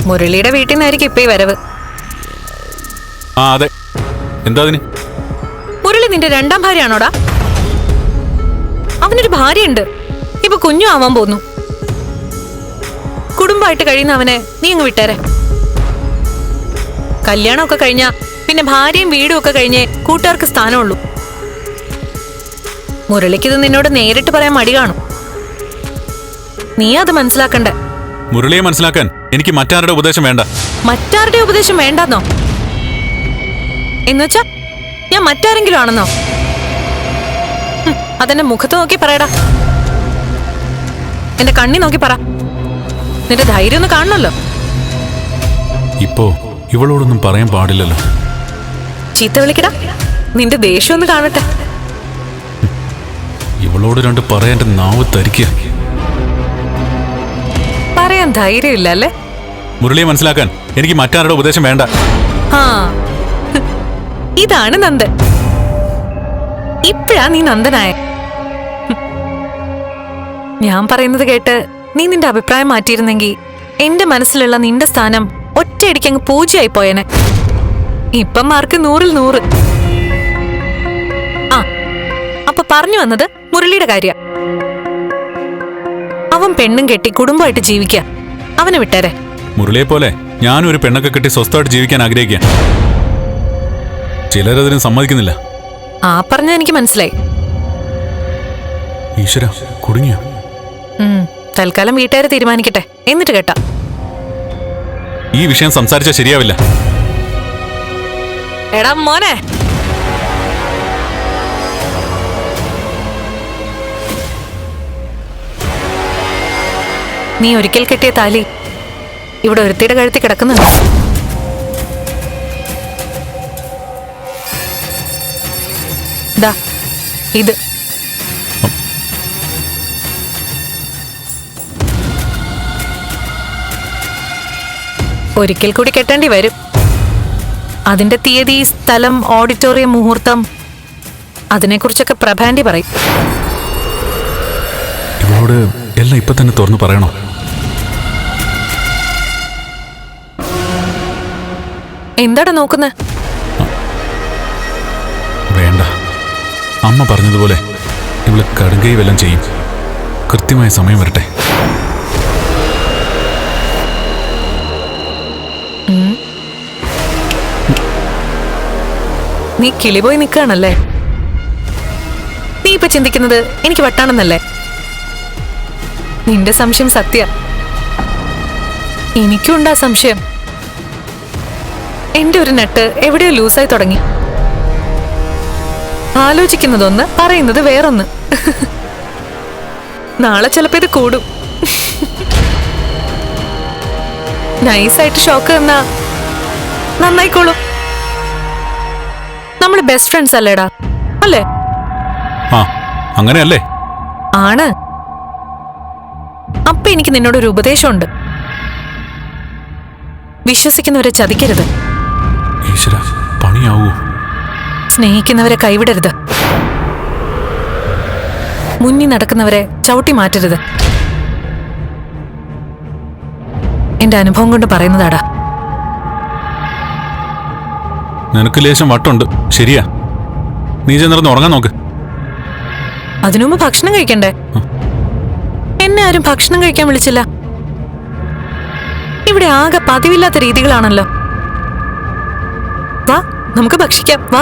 മുരളിയുടെ വീട്ടിൽ നിന്നായിരിക്കും ഇപ്പൊ ഈ വരവ്. ആ അതെ, എന്താ അതിന്? മുരളി നിന്റെ രണ്ടാം ഭാര്യയാണോടാ? അവനൊരു ഭാര്യയുണ്ട്, ഇപ്പൊ കുഞ്ഞു ആവാൻ പോന്നു. കുടുംബമായിട്ട് കഴിയുന്ന അവനെ നീ അങ്ങ് വിട്ടേരെ. കല്യാണമൊക്കെ കഴിഞ്ഞാ പിന്നെ ഭാര്യയും വീടും ഒക്കെ കഴിഞ്ഞേ കൂട്ടുകാർക്ക് സ്ഥാനമുള്ളൂ. മുരളിക്കിത് നിന്നോട് നേരിട്ട് പറയാൻ മടി കാണും. നീ അത് മനസ്സിലാക്കണ്ടേ? മുരളിയെ മനസ്സിലാക്കാൻ എനിക്ക് മറ്റാരുടെ ഉപദേശം വേണ്ട. മറ്റാരുടെ ഉപദേശം വേണ്ടെന്നോ? എന്നുവെച്ചാ ഞാൻ മറ്റാരെങ്കിലും ആണെന്നോ? അതെന്നെ മുഖത്ത് നോക്കി പറയടാ, എന്റെ കണ്ണി നോക്കി പറ. നിന്റെ ധൈര്യം ഒന്ന് കാണണല്ലോ. ഇപ്പോ ഇവളോടൊന്നും പറയാൻ പാടില്ലല്ലോ. ചീത്ത വിളിക്കടാ, നിന്റെ ദേഷ്യം ഒന്ന് കാണട്ടെ. ഇവളോട് രണ്ട് പറയാൻ നാവ് തരിക്കുക. പറയാൻ ധൈര്യമില്ല അല്ലേ? മുരളിയെ മനസ്സിലാക്കാൻ എനിക്ക് മറ്റാരുടെ ഉപദേശം വേണ്ട. ആ, ഇതാണ് നന്ദൻ. ഇപ്പഴാ നീ നന്ദനായ. ഞാൻ പറയുന്നത് കേട്ട് നീ നിന്റെ അഭിപ്രായം മാറ്റിയിരുന്നെങ്കിൽ എന്റെ മനസ്സിലുള്ള നിന്റെ സ്ഥാനം ഒറ്റയടിക്ക് അങ്ങ് പൂജ്യമായി പോയനെ. ഇപ്പം മാർക്ക് 100-ൽ 100. ആ, അപ്പൊ പറഞ്ഞു വന്നത് മുരളിയുടെ കാര്യ. അവൻ പെണ്ണും കെട്ടി കുടുംബമായിട്ട് ജീവിക്കുക. അവനെ വിട്ടേരെ. മുരളിയെ പോലെ ഞാനും ഒരു പെണ്ണൊക്കെ കെട്ടി സ്വസ്ഥമായിട്ട് ജീവിക്കാൻ ആഗ്രഹിക്കുക. ചിലരതിന് സമ്മതിക്കുന്നില്ല. ആ പറഞ്ഞ എനിക്ക് മനസ്സിലായി. ഈശ്വര, കുടുങ്ങിയോ? തൽക്കാലം വീട്ടുകാര് തീരുമാനിക്കട്ടെ, എന്നിട്ട് കേട്ടാ. ഈ വിഷയം സംസാരിച്ചാൽ ശരിയാവില്ല. എടാ മോനെ, നീ ഒരിക്കൽ കെട്ടിയ താലി ഇവിടെ ഒരുത്തിയുടെ കഴുത്തി കിടക്കുന്നുണ്ട്. ദാ ഇത്. ഒരിക്കൽ കൂടി കെട്ടേണ്ടി വരും. അതിന്റെ തീയതി, സ്ഥലം, ഓഡിറ്റോറിയം, മുഹൂർത്തം, അതിനെക്കുറിച്ചൊക്കെ പ്രഭാൻഡി പറയും. ഇവളോട് എല്ലാം ഇപ്പൊ തന്നെ തുറന്നു പറയണോ? എന്താടാ നോക്കുന്നേ? വേണ്ട, അമ്മ പറഞ്ഞതുപോലെ ഇവള് കടുങ്കൈ വല്ലം ചെയ്യും. കൃത്യമായ സമയം വരട്ടെ. നീ കിളിപോയി നിൽക്കുകയാണല്ലേ? നീ ഇപ്പൊ ചിന്തിക്കുന്നത് എനിക്ക് വട്ടാണെന്നല്ലേ? നിന്റെ സംശയം സത്യ. എനിക്കുണ്ടാ സംശയം. എന്റെ ഒരു നെട്ട് എവിടെയോ ലൂസായി തുടങ്ങി. ആലോചിക്കുന്നതൊന്ന്, പറയുന്നത് വേറൊന്ന്. നാളെ ചിലപ്പോ ഇത് കൂടും. നൈസായിട്ട് ഷോക്ക് തന്നാ നന്നായിക്കോളും. നമ്മള് ബെസ്റ്റ് ഫ്രണ്ട്സ് അല്ലേടാ, അല്ലേ? ആ, അങ്ങനെയല്ലേ? ആണ്. അപ്പൊ എനിക്ക് നിന്നോടൊരു ഉപദേശമുണ്ട്. വിശ്വസിക്കുന്നവരെ ചതിക്കരുത്. ഈശ്വര, പണിയാവൂ. സ്നേഹിക്കുന്നവരെ കൈവിടരുത്. മുന്നിൽ നടക്കുന്നവരെ ചവിട്ടി മാറ്റരുത്. എന്റെ അനുഭവം കൊണ്ട് പറയുന്നതാടാ. നിനക്ക് ലേശം വട്ടുണ്ട്, ശരിയാ. നീ ചെന്നിറന്ന് ഉറങ്ങാൻ നോക്ക്. അതിനുമുമ്പ് ഭക്ഷണം കഴിക്കണ്ടേ? എന്നെ ആരും ഭക്ഷണം കഴിക്കാൻ വിളിച്ചില്ല. ഇവിടെ ആകെ പതിവില്ലാത്ത രീതികളാണല്ലോ. വാ, നമുക്ക് ഭക്ഷിക്കാം. വാ.